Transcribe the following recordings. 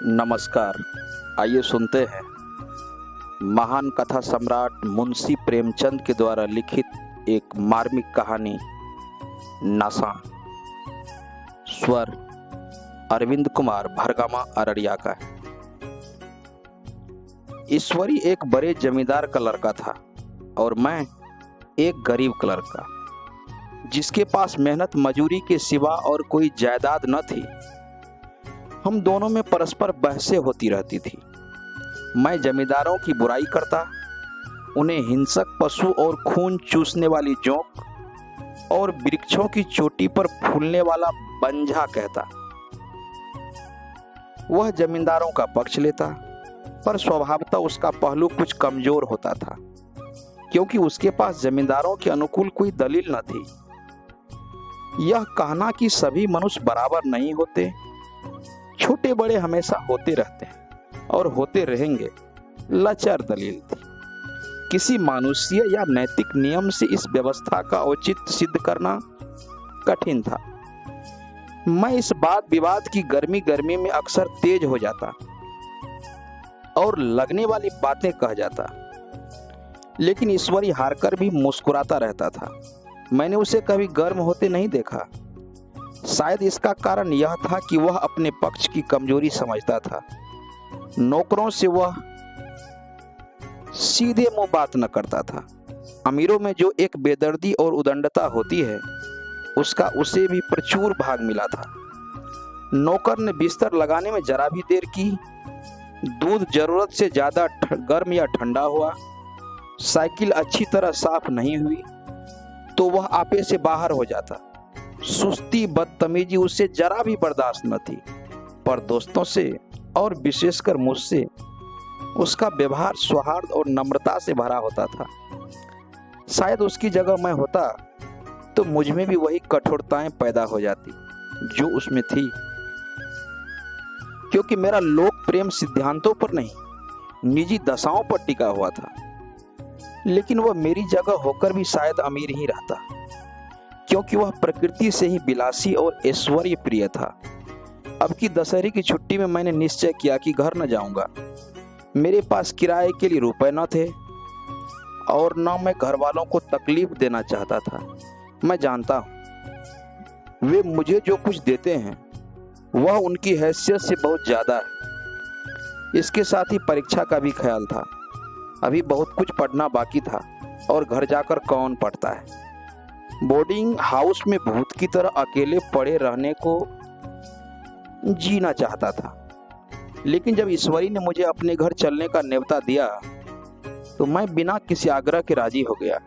नमस्कार। आइए सुनते हैं महान कथा सम्राट मुंशी प्रेमचंद के द्वारा लिखित एक मार्मिक कहानी नासा। स्वर अरविंद कुमार भरगामा अररिया का है। ईश्वरी एक बड़े जमींदार का लड़का था और मैं एक गरीब का लड़का, जिसके पास मेहनत मजूरी के सिवा और कोई जायदाद न थी। हम दोनों में परस्पर बहसें होती रहती थी। मैं जमींदारों की बुराई करता, उन्हें हिंसक पशु और खून चूसने वाली जोंक और वृक्षों की चोटी पर फूलने वाला बंझा कहता। वह जमींदारों का पक्ष लेता, पर स्वभावतः उसका पहलू कुछ कमजोर होता था, क्योंकि उसके पास जमींदारों के अनुकूल कोई दलील न थी। यह कहना कि सभी मनुष्य बराबर नहीं होते, छोटे बड़े हमेशा होते रहते हैं और होते रहेंगे, लाचार दलील थी। किसी मानुषीय या नैतिक नियम से इस व्यवस्था का औचित्य सिद्ध करना कठिन था। मैं इस वाद विवाद की गर्मी में अक्सर तेज हो जाता और लगने वाली बातें कह जाता, लेकिन ईश्वरी हारकर भी मुस्कुराता रहता था। मैंने उसे कभी गर्म होते नहीं देखा। शायद इसका कारण यह था कि वह अपने पक्ष की कमजोरी समझता था। नौकरों से वह सीधे मुंह बात न करता था। अमीरों में जो एक बेदर्दी और उदंडता होती है, उसका उसे भी प्रचुर भाग मिला था। नौकर ने बिस्तर लगाने में जरा भी देर की, दूध जरूरत से ज्यादा गर्म या ठंडा हुआ, साइकिल अच्छी तरह साफ नहीं हुई तो वह आपे से बाहर हो जाता। सुस्ती बदतमीजी उससे जरा भी बर्दाश्त न थी, पर दोस्तों से और विशेषकर मुझसे उसका व्यवहार सौहार्द और नम्रता से भरा होता था। शायद उसकी जगह मैं होता तो मुझ में भी वही कठोरताएं पैदा हो जाती जो उसमें थी, क्योंकि मेरा लोक प्रेम सिद्धांतों पर नहीं, निजी दशाओं पर टिका हुआ था। लेकिन वह मेरी जगह होकर भी शायद अमीर ही रहता, क्योंकि वह प्रकृति से ही विलासी और ऐश्वर्य प्रिय था। अब की दशहरे की छुट्टी में मैंने निश्चय किया कि घर न जाऊंगा। मेरे पास किराए के लिए रुपए न थे और न मैं घर वालों को तकलीफ देना चाहता था। मैं जानता हूं वे मुझे जो कुछ देते हैं वह उनकी हैसियत से बहुत ज्यादा है। इसके साथ ही परीक्षा का भी ख्याल था। अभी बहुत कुछ पढ़ना बाकी था और घर जाकर कौन पढ़ता है। बोर्डिंग हाउस में भूत की तरह अकेले पड़े रहने को जीना चाहता था। लेकिन जब ईश्वरी ने मुझे अपने घर चलने का न्योता दिया तो मैं बिना किसी आग्रह के राजी हो गया।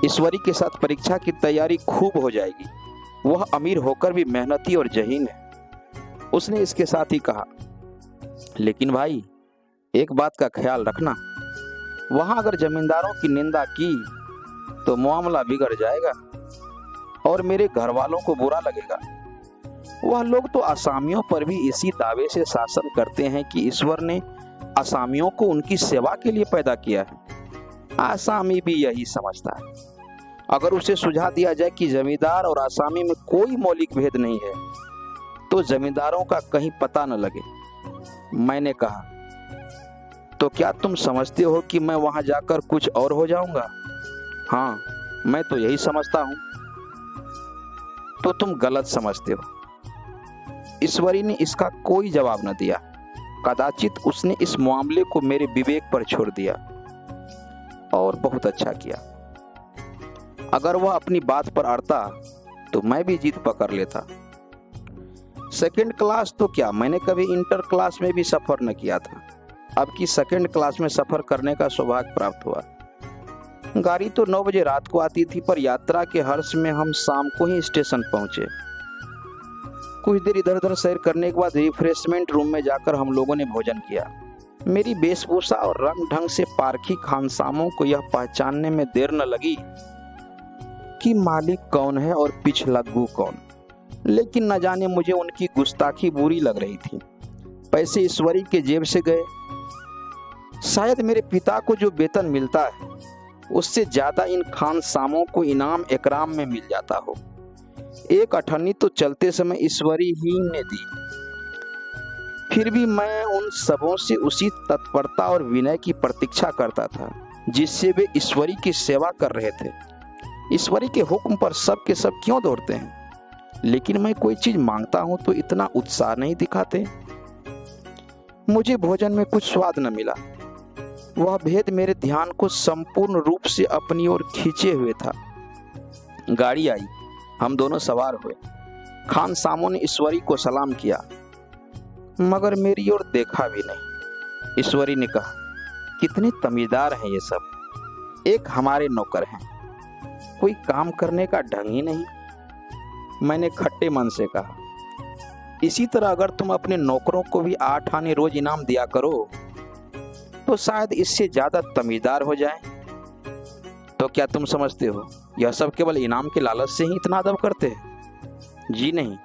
ईश्वरी के साथ परीक्षा की तैयारी खूब हो जाएगी। वह अमीर होकर भी मेहनती और जहीन है। उसने इसके साथ ही कहा, लेकिन भाई एक बात का ख्याल रखना, वहां अगर जमींदारों की निंदा की तो मामला बिगड़ जाएगा और मेरे घर वालों को बुरा लगेगा। वह लोग तो असामियों पर भी इसी दावे से शासन करते हैं कि ईश्वर ने असामियों को उनकी सेवा के लिए पैदा किया है। आसामी भी यही समझता है। अगर उसे सुझा दिया जाए कि जमींदार और आसामी में कोई मौलिक भेद नहीं है तो जमींदारों का कहीं पता न लगे। मैंने कहा, तो क्या तुम समझते हो कि मैं वहां जाकर कुछ और हो जाऊंगा? हाँ, मैं तो यही समझता हूं। तो तुम गलत समझते हो। ईश्वरी ने इसका कोई जवाब न दिया। कदाचित उसने इस मामले को मेरे विवेक पर छोड़ दिया और बहुत अच्छा किया। अगर वह अपनी बात पर अड़ता तो मैं भी जीत पकड़ लेता। सेकंड क्लास तो क्या, मैंने कभी इंटर क्लास में भी सफर न किया था। अब की सेकंड क्लास में सफर करने का सौभाग्य प्राप्त हुआ। गाड़ी तो 9 बजे रात को आती थी, पर यात्रा के हर्ष में हम शाम को ही स्टेशन पहुंचे। कुछ देर इधर उधर सैर करने के बाद रिफ्रेशमेंट रूम में जाकर हम लोगों ने भोजन किया। मेरी वेशभूषा और रंग ढंग से पारखी खानसामों को यह पहचानने में देर न लगी कि मालिक कौन है और पिछलग्गू कौन। लेकिन न जाने मुझे उनकी गुस्ताखी बुरी लग रही थी। पैसे ईश्वरी के जेब से गए। शायद मेरे पिता को जो वेतन मिलता है उससे ज्यादा इन खानसामों को इनाम एकराम में मिल जाता हो। एक अठन्नी तो चलते समय ईश्वरी ही ने दी। फिर भी मैं उन सबों से उसी तत्परता और विनय की प्रतीक्षा करता था जिससे वे ईश्वरी की सेवा कर रहे थे। ईश्वरी के हुक्म पर सब के सब क्यों दौड़ते हैं, लेकिन मैं कोई चीज मांगता हूं तो इतना उत्साह नहीं दिखाते। मुझे भोजन में कुछ स्वाद न मिला। वह भेद मेरे ध्यान को संपूर्ण रूप से अपनी ओर खींचे हुए था। गाड़ी आई, हम दोनों सवार हुए। खान सामो ने ईश्वरी को सलाम किया मगर मेरी ओर देखा भी नहीं। ईश्वरी ने कहा, कितने तमीज़दार हैं ये सब, एक हमारे नौकर हैं, कोई काम करने का ढंग ही नहीं। मैंने खट्टे मन से कहा, इसी तरह अगर तुम अपने नौकरों को भी 8 आने रोज इनाम दिया करो तो शायद इससे ज्यादा तमीज़दार हो जाएं। तो क्या तुम समझते हो यह सब केवल इनाम के लालच से ही इतना अदब करते हैं? जी नहीं,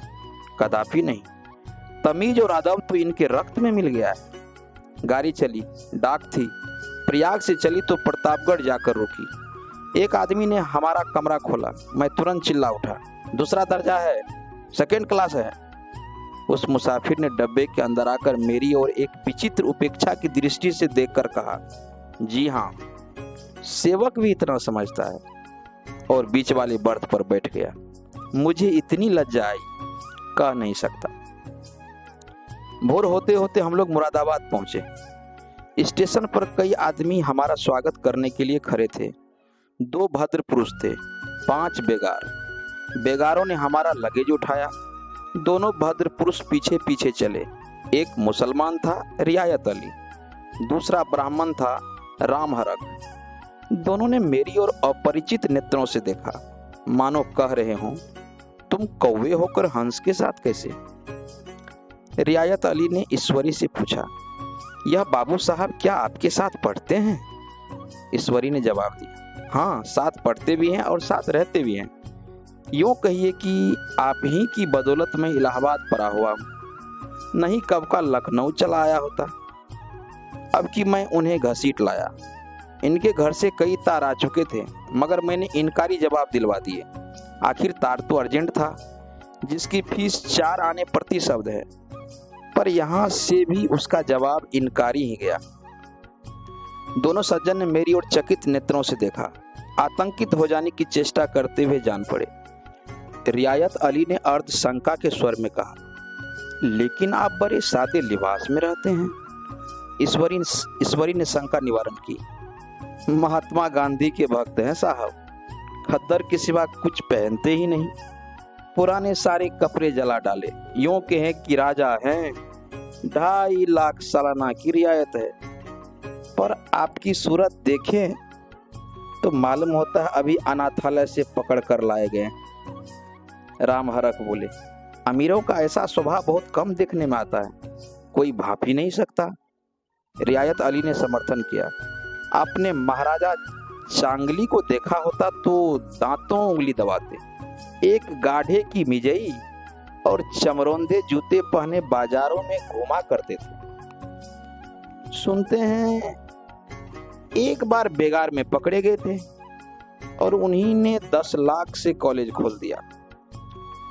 कदापि नहीं। तमीज और अदब तो इनके रक्त में मिल गया है। गाड़ी चली, डाक थी, प्रयाग से चली तो प्रतापगढ़ जाकर रुकी। एक आदमी ने हमारा कमरा खोला। मैं तुरंत चिल्ला उठा, दूसरा दर्जा है, 2nd क्लास है। उस मुसाफिर ने डब्बे के अंदर आकर मेरी ओर एक विचित्र उपेक्षा की दृष्टि से देखकर कहा, जी हाँ, सेवक भी इतना समझता है, और बीच वाले बर्थ पर बैठ गया। मुझे इतनी लज्जा आई, कह नहीं सकता। भोर होते होते हम लोग मुरादाबाद पहुंचे। स्टेशन पर कई आदमी हमारा स्वागत करने के लिए खड़े थे। 2 भद्र पुरुष थे, 5 बेगार। बेगारों ने हमारा लगेज उठाया। दोनों भद्र पुरुष पीछे पीछे चले। एक मुसलमान था, रियायत अली, दूसरा ब्राह्मण था, राम हरक। दोनों ने मेरी ओर अपरिचित नेत्रों से देखा, मानो कह रहे हों, तुम कौवे होकर हंस के साथ कैसे? रियायत अली ने ईश्वरी से पूछा, यह बाबू साहब क्या आपके साथ पढ़ते हैं? ईश्वरी ने जवाब दिया, हाँ, साथ पढ़ते भी हैं और साथ रहते भी हैं। यूं कहिए कि आप ही की बदौलत में इलाहाबाद पढ़ा हुआ हूं, नहीं कब का लखनऊ चला आया होता। अब कि मैं उन्हें घसीट लाया। इनके घर से कई तार आ चुके थे मगर मैंने इनकारी जवाब दिलवा दिए। आखिर तार तो अर्जेंट था, जिसकी फीस 4 आने प्रति शब्द है, पर यहां से भी उसका जवाब इनकारी ही गया। दोनों सज्जन ने मेरी ओर चकित नेत्रों से देखा, आतंकित हो जाने की चेष्टा करते हुए जान पड़े। रियायत अली ने अर्ध शंका के स्वर में कहा, लेकिन आप बड़े सादे लिबास में रहते हैं। ईश्वरी ने शंका निवारण की, महात्मा गांधी के भक्त हैं साहब, खद्दर के सिवा कुछ पहनते ही नहीं, पुराने सारे कपड़े जला डाले, यूं कहें कि राजा हैं, 2.5 लाख सालाना की रियायत है। पर आपकी सूरत देखें तो मालूम होता है अभी अनाथालय से पकड़ कर लाए गए। राम हरक बोले, अमीरों का ऐसा स्वभाव बहुत कम देखने में आता है, कोई भाप ही नहीं सकता। रियायत अली ने समर्थन किया, आपने महाराजा चांगली को देखा होता तो दांतों उंगली दबाते। एक गाढ़े की मिजई और चमरोंदे जूते पहने बाजारों में घूमा करते थे। सुनते हैं एक बार बेगार में पकड़े गए थे और उन्हीं ने 10 लाख से कॉलेज खोल दिया।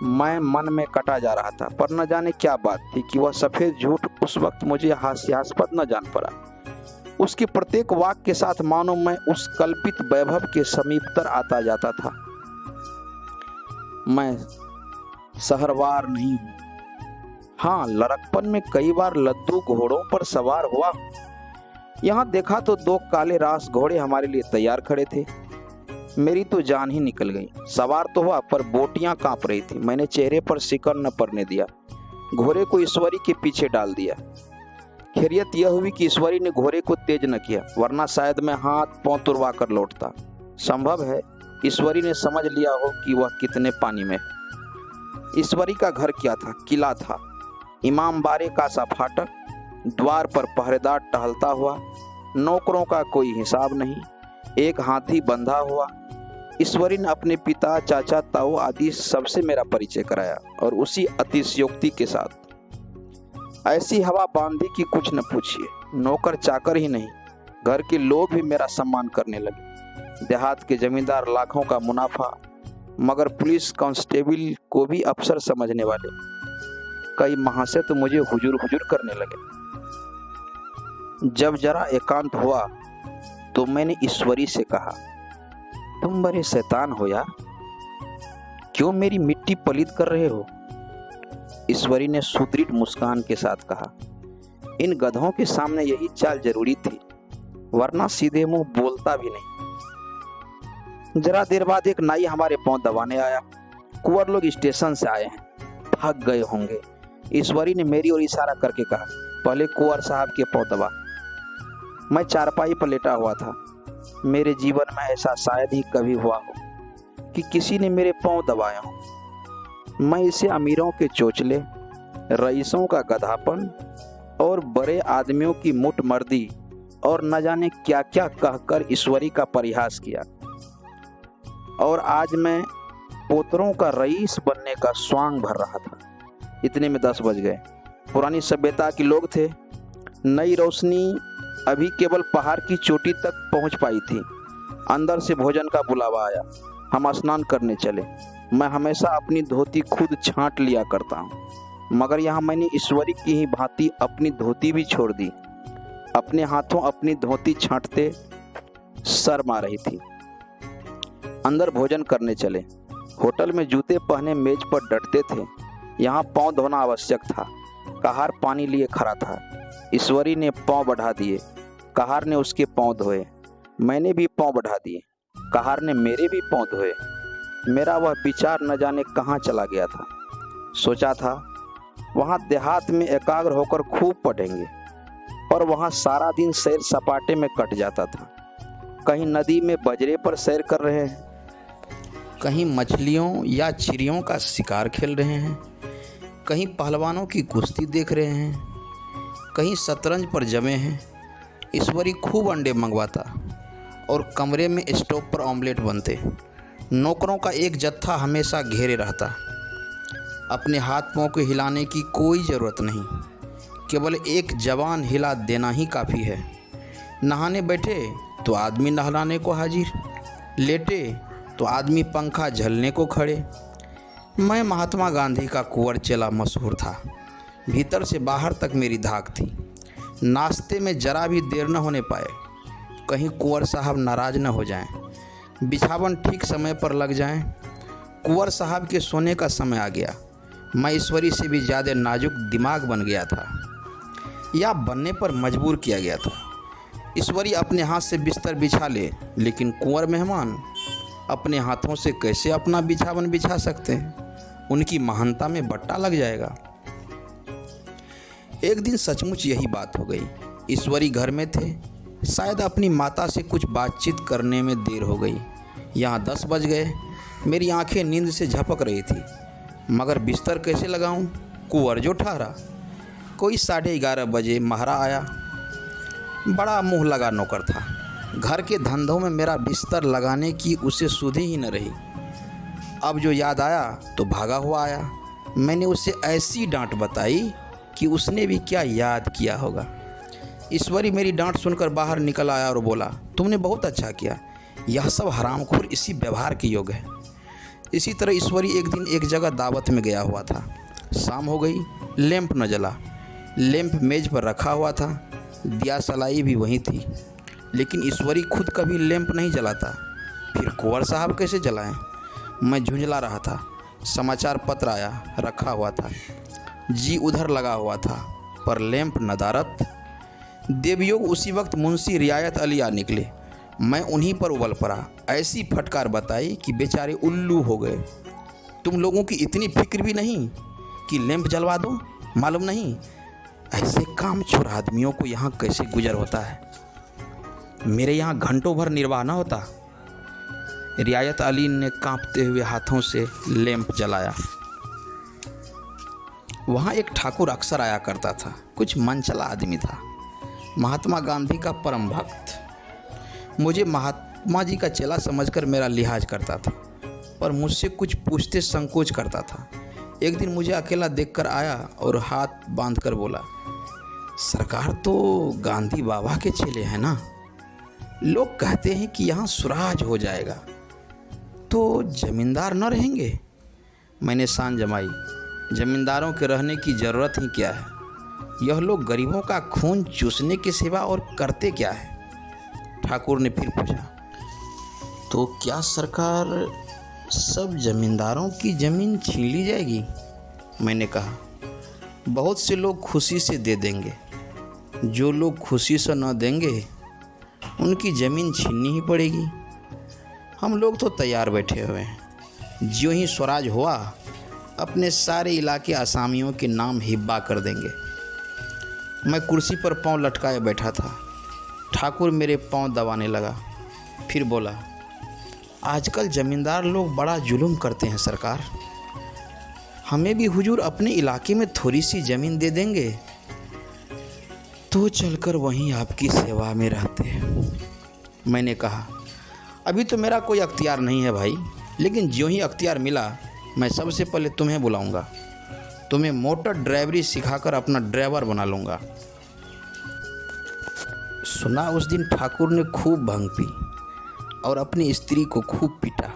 मैं मन में कटा जा रहा था, पर न जाने क्या बात थी कि वह सफेद झूठ उस वक्त मुझे हास्यास्पद न जान पड़ा। उसके प्रत्येक वाक्य के साथ मानो मैं उस कल्पित वैभव के समीपतर आता जाता था। मैं शहरवार नहीं हूं। हाँ, लड़कपन में कई बार लद्दू घोड़ों पर सवार हुआ। यहाँ देखा तो 2 काले रास घोड़े हमारे लिए तैयार खड़े थे। मेरी तो जान ही निकल गई। सवार तो हुआ पर बोटियां कांप रही थी। मैंने चेहरे पर सिकर न पड़ने दिया, घोड़े को ईश्वरी के पीछे डाल दिया। खैरियत यह हुई कि ईश्वरी ने घोड़े को तेज न किया, वरना शायद मैं हाथ पांव तुड़वा कर लौटता। संभव है ईश्वरी ने समझ लिया हो कि वह कितने पानी में है। ईश्वरी का घर क्या था? किला था। इमामबाड़े का सा फाटक, द्वार पर पहरेदार टहलता हुआ, नौकरों का कोई हिसाब नहीं, एक हाथी बंधा हुआ। ईश्वरी ने अपने पिता, चाचा, ताऊ आदि सबसे मेरा परिचय कराया और उसी अतिशयोक्ति के साथ। ऐसी हवा बांधी कि कुछ न पूछिए। नौकर चाकर ही नहीं, घर के लोग भी मेरा सम्मान करने लगे। देहात के जमींदार लाखों का मुनाफा, मगर पुलिस कांस्टेबल को भी अफसर समझने वाले। कई माह से तो मुझे हुजूर हुजूर करने लगे। जब जरा एकांत हुआ तो मैंने ईश्वरी से कहा, तुम बड़े शैतान हो यार, क्यों मेरी मिट्टी पलीद कर रहे हो? ईश्वरी ने सुदृढ़ मुस्कान के साथ कहा, इन गधों के सामने यही चाल जरूरी थी, वरना सीधे मुंह बोलता भी नहीं। जरा देर बाद एक नाई हमारे पांव दबाने आया। कुंवर लोग स्टेशन से आए हैं, थक गए होंगे। ईश्वरी ने मेरी ओर इशारा करके कहा, पहले कुंवर साहब के पांव दबा। मैं चारपाई पर लेटा हुआ था। मेरे जीवन में ऐसा शायद ही कभी हुआ हो कि किसी ने मेरे पांव दबाए हों। मैं इसे अमीरों के चोचले, रईसों का गधापन और बड़े आदमियों की मुठमर्दी और न जाने क्या क्या कहकर ईश्वरी का परिहास किया। और आज मैं पोतरों का रईस बनने का स्वांग भर रहा था। इतने में 10 बज गए। पुरानी सभ्यता के लोग थे। नई रोशनी अभी केवल पहाड़ की चोटी तक पहुंच पाई थी। अंदर से भोजन का बुलावा आया। हम स्नान करने चले। मैं हमेशा अपनी धोती खुद छांट लिया करता हूँ, मगर यहाँ मैंने ईश्वरी की ही भांति अपनी धोती भी छोड़ दी। अपने हाथों अपनी धोती छांटते शर्म आ रही थी। अंदर भोजन करने चले। होटल में जूते पहने मेज पर डटते थे। यहाँ पांव धोना आवश्यक था। कहार पानी लिए खड़ा था। ईश्वरी ने पांव बढ़ा दिए। कहार ने उसके पांव धोए। मैंने भी पांव बढ़ा दिए। कहार ने मेरे भी पांव धोए। मेरा वह विचार न जाने कहाँ चला गया था। सोचा था वहाँ देहात में एकाग्र होकर खूब पढ़ेंगे, और वहाँ सारा दिन सैर सपाटे में कट जाता था। कहीं नदी में बजरे पर सैर कर रहे हैं, कहीं मछलियों या चिड़ियों का शिकार खेल रहे हैं, कहीं पहलवानों की कुश्ती देख रहे हैं, कहीं शतरंज पर जमे हैं। ईश्वरी खूब अंडे मंगवाता और कमरे में स्टोव पर ऑमलेट बनते। नौकरों का एक जत्था हमेशा घेरे रहता। अपने हाथ पांव को हिलाने की कोई ज़रूरत नहीं, केवल एक जवान हिला देना ही काफ़ी है। नहाने बैठे तो आदमी नहलाने को हाजिर, लेटे तो आदमी पंखा झलने को खड़े। मैं महात्मा गांधी का कुंवर चेला मशहूर था। भीतर से बाहर तक मेरी धाक थी। नाश्ते में जरा भी देर न होने पाए, कहीं कुंवर साहब नाराज न हो जाएं, बिछावन ठीक समय पर लग जाएं। कुंवर साहब के सोने का समय आ गया। मैं ईश्वरी से भी ज़्यादा नाजुक दिमाग बन गया था, या बनने पर मजबूर किया गया था। ईश्वरी अपने हाथ से बिस्तर बिछा ले, लेकिन कुंवर मेहमान अपने हाथों से कैसे अपना बिछावन बिछा सकते हैं? उनकी महानता में बट्टा लग जाएगा। एक दिन सचमुच यही बात हो गई। ईश्वरी घर में थे। शायद अपनी माता से कुछ बातचीत करने में देर हो गई। यहाँ 10 बज गए। मेरी आंखें नींद से झपक रही थी, मगर बिस्तर कैसे लगाऊं? कुंवर जो ठहरा। कोई 11:30 बजे महरा आया। बड़ा मुँह लगा नौकर था। घर के धंधों में मेरा बिस्तर लगाने की उसे सुधि ही न रही। अब जो याद आया तो भागा हुआ आया। मैंने उसे ऐसी डांट बताई कि उसने भी क्या याद किया होगा। ईश्वरी मेरी डांट सुनकर बाहर निकल आया और बोला, तुमने बहुत अच्छा किया। यह सब हरामखोर इसी व्यवहार के योग है। इसी तरह ईश्वरी एक दिन एक जगह दावत में गया हुआ था। शाम हो गई, लैंप न जला। लैंप मेज पर रखा हुआ था, दिया सलाई भी वहीं थी, लेकिन ईश्वरी खुद कभी लैंप नहीं जलाता। फिर कुंवर साहब कैसे जलाएं? मैं झुंझला रहा था। समाचार पत्र आया, रखा हुआ था। जी उधर लगा हुआ था, पर लैंप नदारत। देवयोग उसी वक्त मुंशी रियायत अली आ निकले। मैं उन्हीं पर उबल पड़ा। ऐसी फटकार बताई कि बेचारे उल्लू हो गए। तुम लोगों की इतनी फिक्र भी नहीं कि लैंप जलवा दो? मालूम नहीं ऐसे कामचोर आदमियों को यहाँ कैसे गुजर होता है। मेरे यहाँ घंटों भर निर्वाह न होता। रियायत अली ने कांपते हुए हाथों से लैंप जलाया। वहाँ एक ठाकुर अक्सर आया करता था। कुछ मनचला आदमी था, महात्मा गांधी का परम भक्त। मुझे महात्मा जी का चेला समझकर मेरा लिहाज करता था, पर मुझसे कुछ पूछते संकोच करता था। एक दिन मुझे अकेला देखकर आया और हाथ बांधकर बोला, सरकार तो गांधी बाबा के चेले हैं ना? लोग कहते हैं कि यहाँ सुराज हो जाएगा, तो जमींदार न रहेंगे? मैंने शान जमाई। जमींदारों के रहने की ज़रूरत ही क्या है? यह लोग गरीबों का खून चूसने की सिवा और करते क्या है? ठाकुर ने फिर पूछा। तो क्या सरकार सब जमींदारों की ज़मीन छीन ली जाएगी? मैंने कहा, बहुत से लोग खुशी से दे देंगे, जो लोग खुशी से न देंगे उनकी ज़मीन छीननी ही पड़ेगी। हम लोग तो तैयार बैठे हुए हैं, ज्यों ही स्वराज हुआ अपने सारे इलाके आसामियों के नाम हिब्बा कर देंगे। मैं कुर्सी पर पांव लटकाए बैठा था। ठाकुर मेरे पांव दबाने लगा, फिर बोला, आजकल ज़मींदार लोग बड़ा जुल्म करते हैं सरकार। हमें भी हुजूर अपने इलाके में थोड़ी सी ज़मीन दे देंगे तो चलकर वहीं आपकी सेवा में रहते हैं। मैंने कहा, अभी तो मेरा कोई अख्तियार नहीं है भाई, लेकिन ज्यों ही अख्तियार मिला मैं सबसे पहले तुम्हें बुलाऊंगा। तुम्हें मोटर ड्राइवरी सिखाकर अपना ड्राइवर बना लूँगा। सुना उस दिन ठाकुर ने खूब भंग पी और अपनी स्त्री को खूब पीटा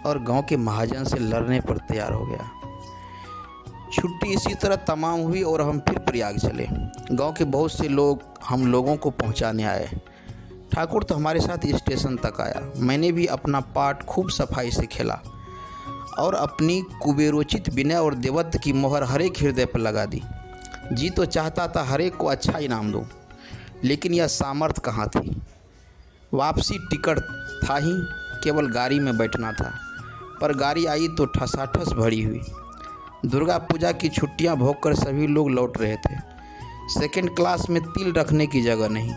और गांव के महाजन से लड़ने पर तैयार हो गया। छुट्टी इसी तरह तमाम हुई और हम फिर प्रयाग चले। गांव के बहुत से लोग हम लोगों को पहुंचाने आए। ठाकुर तो हमारे साथ स्टेशन तक आया। मैंने भी अपना पार्ट खूब सफाई से खेला और अपनी कुबेरोचित विनय और देवत्व की मोहर हर एक हृदय पर लगा दी। जी तो चाहता था हर एक को अच्छा इनाम दूं, लेकिन यह सामर्थ्य कहाँ थी। वापसी टिकट था ही, केवल गाड़ी में बैठना था, पर गाड़ी आई तो ठसाठस भरी हुई। दुर्गा पूजा की छुट्टियां भोगकर सभी लोग लौट रहे थे। सेकंड क्लास में तिल रखने की जगह नहीं,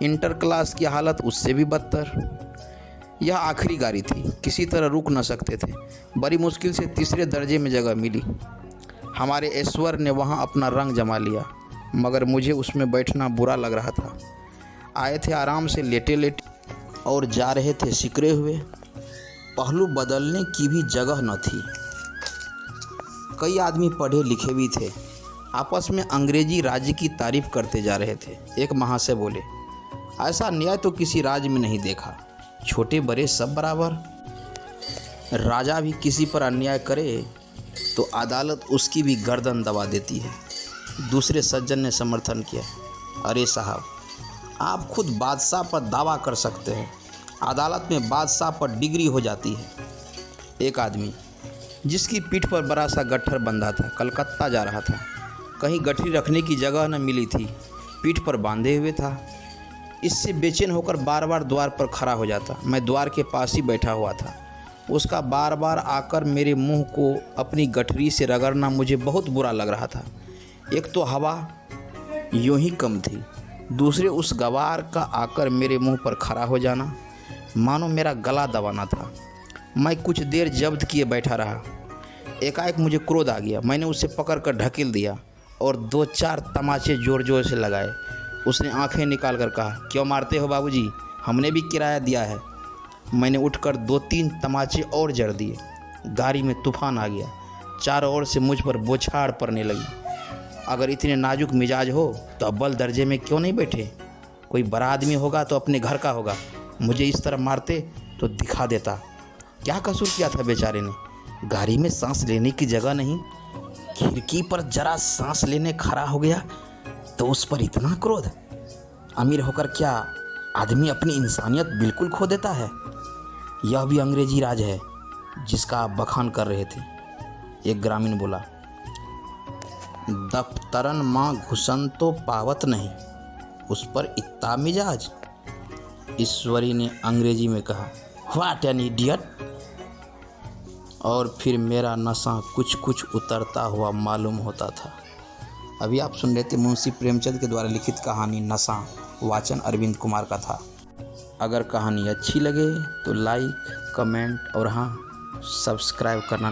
इंटर क्लास की हालत उससे भी बदतर। यह आखिरी गाड़ी थी, किसी तरह रुक न सकते थे। बड़ी मुश्किल से तीसरे दर्जे में जगह मिली। हमारे ऐश्वर ने वहाँ अपना रंग जमा लिया, मगर मुझे उसमें बैठना बुरा लग रहा था। आए थे आराम से लेटे लेटे और जा रहे थे सिकरे हुए। पहलू बदलने की भी जगह न थी। कई आदमी पढ़े लिखे भी थे, आपस में अंग्रेजी राज्य की तारीफ करते जा रहे थे। एक महाशय बोले, ऐसा न्याय तो किसी राज्य में नहीं देखा, छोटे बड़े सब बराबर। राजा भी किसी पर अन्याय करे तो अदालत उसकी भी गर्दन दबा देती है। दूसरे सज्जन ने समर्थन किया, अरे साहब, आप खुद बादशाह पर दावा कर सकते हैं, अदालत में बादशाह पर डिग्री हो जाती है। एक आदमी जिसकी पीठ पर बड़ा सा गट्ठर बंधा था, कलकत्ता जा रहा था। कहीं गठरी रखने की जगह न मिली थी, पीठ पर बांधे हुए था। इससे बेचैन होकर बार बार द्वार पर खड़ा हो जाता। मैं द्वार के पास ही बैठा हुआ था। उसका बार बार आकर मेरे मुंह को अपनी गठरी से रगड़ना मुझे बहुत बुरा लग रहा था। एक तो हवा यूं ही कम थी, दूसरे उस गवार का आकर मेरे मुंह पर खड़ा हो जाना मानो मेरा गला दबाना था। मैं कुछ देर जब्त किए बैठा रहा। एकाएक मुझे क्रोध आ गया। मैंने उसे पकड़कर ढकेल दिया और 2-4 तमाचे जोर जोर से लगाए। उसने आंखें निकाल कर कहा, क्यों मारते हो बाबूजी, हमने भी किराया दिया है। मैंने उठकर 2-3 तमाचे और जड़ दिए। गाड़ी में तूफान आ गया। चारों ओर से मुझ पर बौछार पड़ने लगी। अगर इतने नाजुक मिजाज हो तो अव्वल दर्जे में क्यों नहीं बैठे? कोई बड़ा आदमी होगा तो अपने घर का होगा। मुझे इस तरह मारते तो दिखा देता। क्या कसूर किया था बेचारे ने? गाड़ी में सांस लेने की जगह नहीं, खिड़की पर जरा सांस लेने खड़ा हो गया तो उस पर इतना क्रोध। अमीर होकर क्या आदमी अपनी इंसानियत बिल्कुल खो देता है? यह भी अंग्रेजी राज है जिसका आप बखान कर रहे थे। एक ग्रामीण बोला, दफ्तरन माँ घुसन तो पावत नहीं, उस पर इतना मिजाज। ईश्वरी ने अंग्रेजी में कहा, व्हाट एन इडियट। और फिर मेरा नशा कुछ कुछ उतरता हुआ मालूम होता था। अभी आप सुन रहे थे मुंशी प्रेमचंद के द्वारा लिखित कहानी नशा, वाचन अरविंद कुमार का था। अगर कहानी अच्छी लगे तो लाइक, कमेंट और हाँ, सब्सक्राइब करना